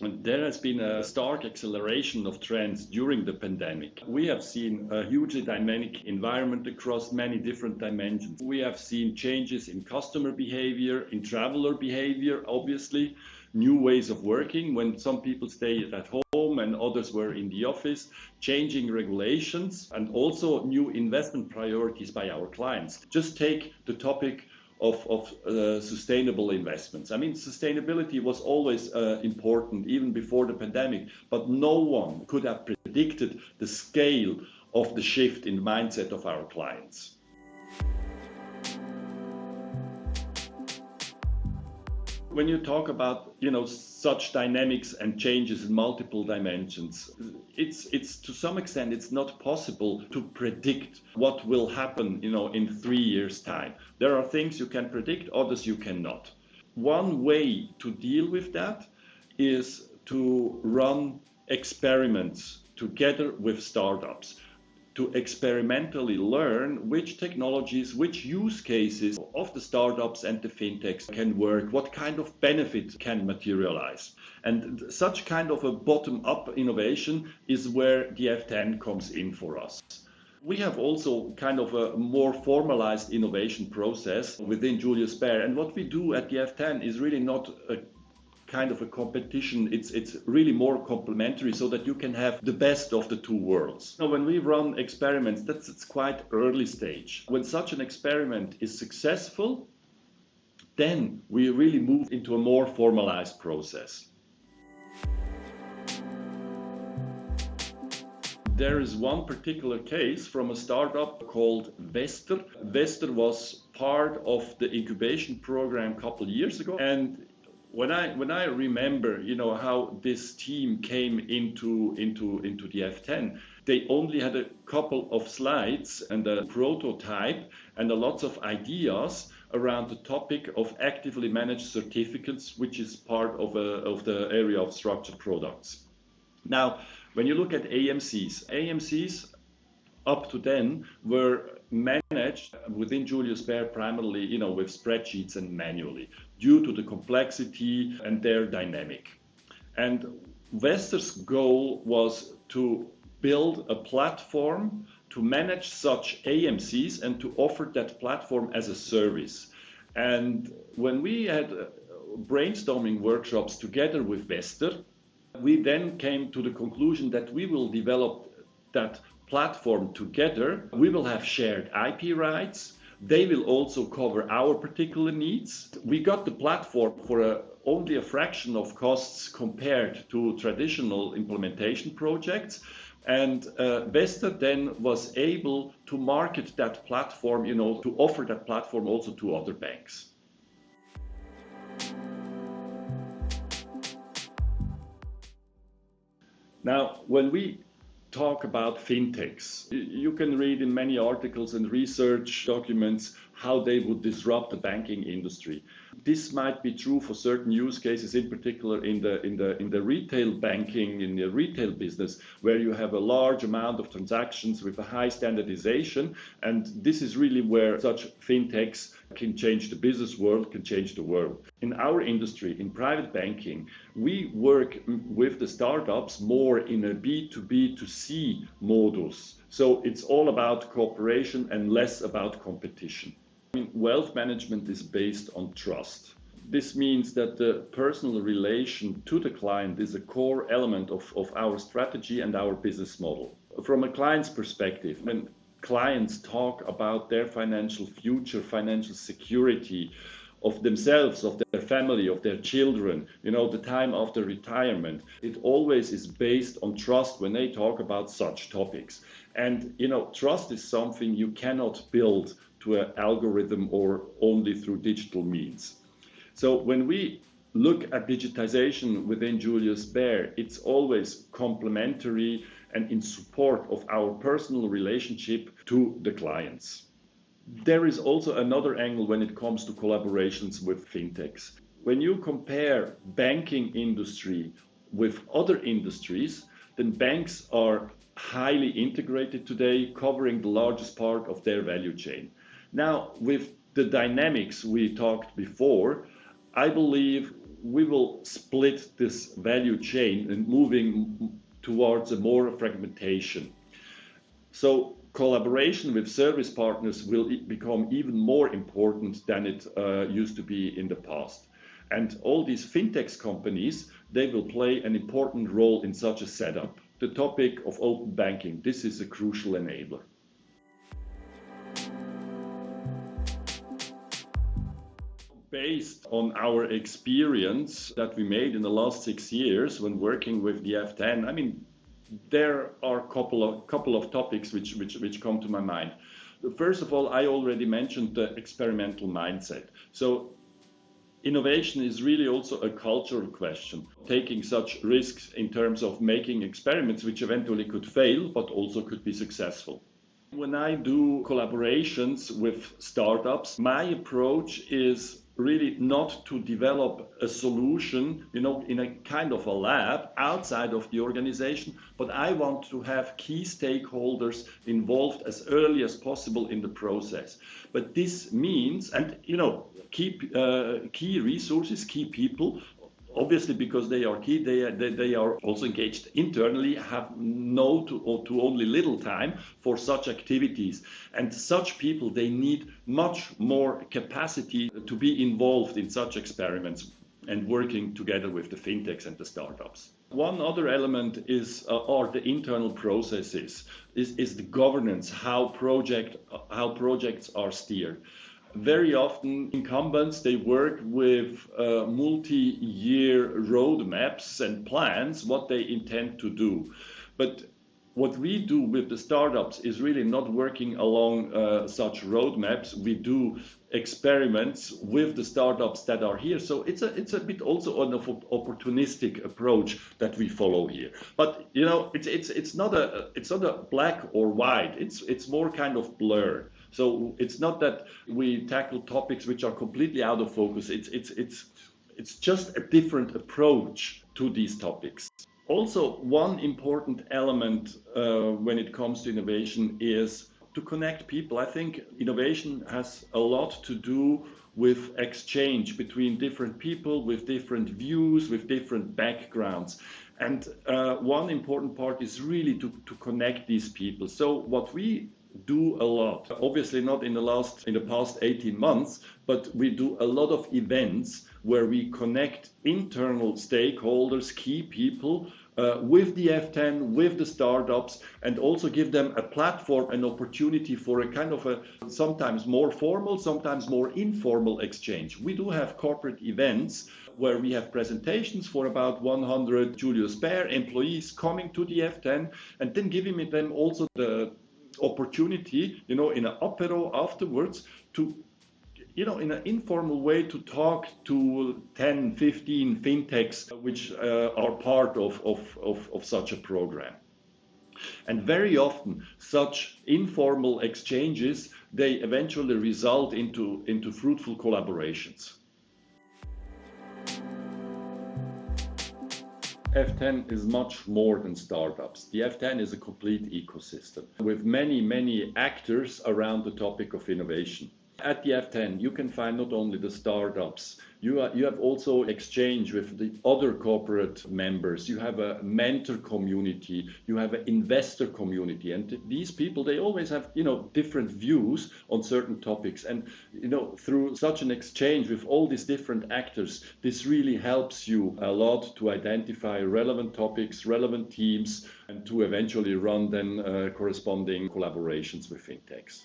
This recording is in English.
And there has been a stark acceleration of trends during the pandemic. We have seen a hugely dynamic environment across many different dimensions. We have seen changes in customer behavior, in traveler behavior, obviously, new ways of working when some people stayed at home and others were in the office, changing regulations, and also new investment priorities by our clients. Just take the topic of sustainable investments. I mean, sustainability was always important even before the pandemic, but no one could have predicted the scale of the shift in mindset of our clients. When you talk about, such dynamics and changes in multiple dimensions, it's to some extent it's not possible to predict what will happen, in 3 years' time. There are things you can predict, others you cannot. One way to deal with that is to run experiments together with startups, to experimentally learn which technologies, which use cases of the startups and the fintechs can work, what kind of benefit can materialize. And such kind of a bottom-up innovation is where the F10 comes in for us. We have also kind of a more formalized innovation process within Julius Baer. And what we do at the F10 is really not a kind of a competition. It's really more complementary so that you can have the best of the two worlds. Now, when we run experiments, it's quite early stage. When such an experiment is successful, then we really move into a more formalized process. There is one particular case from a startup called Vester. Vester was part of the incubation program a couple of years ago, and when I remember, how this team came into the F10, they only had a couple of slides and a prototype and a lots of ideas around the topic of actively managed certificates, which is part of the area of structured products. Now, when you look at AMCs up to then were managed within Julius Baer primarily, with spreadsheets and manually, due to the complexity and their dynamic. And Vester's goal was to build a platform to manage such AMCs and to offer that platform as a service. And when we had brainstorming workshops together with Vester, we then came to the conclusion that we will develop that platform together. We will have shared IP rights. They will also cover our particular needs. We got the platform for only a fraction of costs compared to traditional implementation projects. And Vester then was able to market that platform, to offer that platform also to other banks. Now, when we talk about fintechs, you can read in many articles and research documents how they would disrupt the banking industry. This might be true for certain use cases, in particular in the retail banking, in the retail business, where you have a large amount of transactions with a high standardization. And this is really where such fintechs can change the business world, can change the world. In our industry, in private banking, we work with the startups more in a B2B2C modus. So it's all about cooperation and less about competition. Wealth management is based on trust. This means that the personal relation to the client is a core element of our strategy and our business model. From a client's perspective, when clients talk about their financial future, financial security of themselves, of their family, of their children, the time after retirement, it always is based on trust when they talk about such topics. And, trust is something you cannot build to an algorithm or only through digital means. So when we look at digitization within Julius Baer, it's always complementary and in support of our personal relationship to the clients. There is also another angle when it comes to collaborations with fintechs. When you compare banking industry with other industries, then banks are highly integrated today, covering the largest part of their value chain. Now, with the dynamics we talked before, I believe we will split this value chain and moving towards a more fragmentation. So collaboration with service partners will become even more important than it used to be in the past. And all these fintechs companies, they will play an important role in such a setup. The topic of open banking, this is a crucial enabler. Based on our experience that we made in the last 6 years when working with the F10, I mean, there are a couple of topics which come to my mind. First of all, I already mentioned the experimental mindset. So innovation is really also a cultural question, taking such risks in terms of making experiments which eventually could fail, but also could be successful. When I do collaborations with startups, my approach is really not to develop a solution, in a kind of a lab outside of the organization, but I want to have key stakeholders involved as early as possible in the process. But this means, and key resources, key people, obviously because they are key, they are also engaged internally, have no to only little time for such activities. And such people, they need much more capacity to be involved in such experiments and working together with the fintechs and the startups. One other element are the internal processes, is the governance, how projects are steered. Very often incumbents, they work with multi-year roadmaps and plans, what they intend to do. But what we do with the startups is really not working along such roadmaps. We do experiments with the startups that are here. So it's a bit also an opportunistic approach that we follow here. But it's not a black or white. It's more kind of blur. So it's not that we tackle topics which are completely out of focus. It's just a different approach to these topics. Also, one important element when it comes to innovation is to connect people. I think innovation has a lot to do with exchange between different people, with different views, with different backgrounds. And one important part is really to connect these people. So what we do a lot, obviously not in the past 18 months, but we do a lot of events where we connect internal stakeholders, key people, with the F10, with the startups, and also give them a platform, an opportunity for a kind of a sometimes more formal, sometimes more informal exchange. We do have corporate events where we have presentations for about 100 Julius Baer employees coming to the F10, and then giving them also the opportunity, in an apero afterwards to, in an informal way to talk to 10, 15 fintechs which are part of such a program. And very often such informal exchanges, they eventually result into fruitful collaborations. F10 is much more than startups. The F10 is a complete ecosystem with many actors around the topic of innovation. At the F10, you can find not only the startups, you have also exchange with the other corporate members, you have a mentor community, you have an investor community, and these people, they always have, different views on certain topics. And, through such an exchange with all these different actors, this really helps you a lot to identify relevant topics, relevant teams, and to eventually run then corresponding collaborations with fintechs.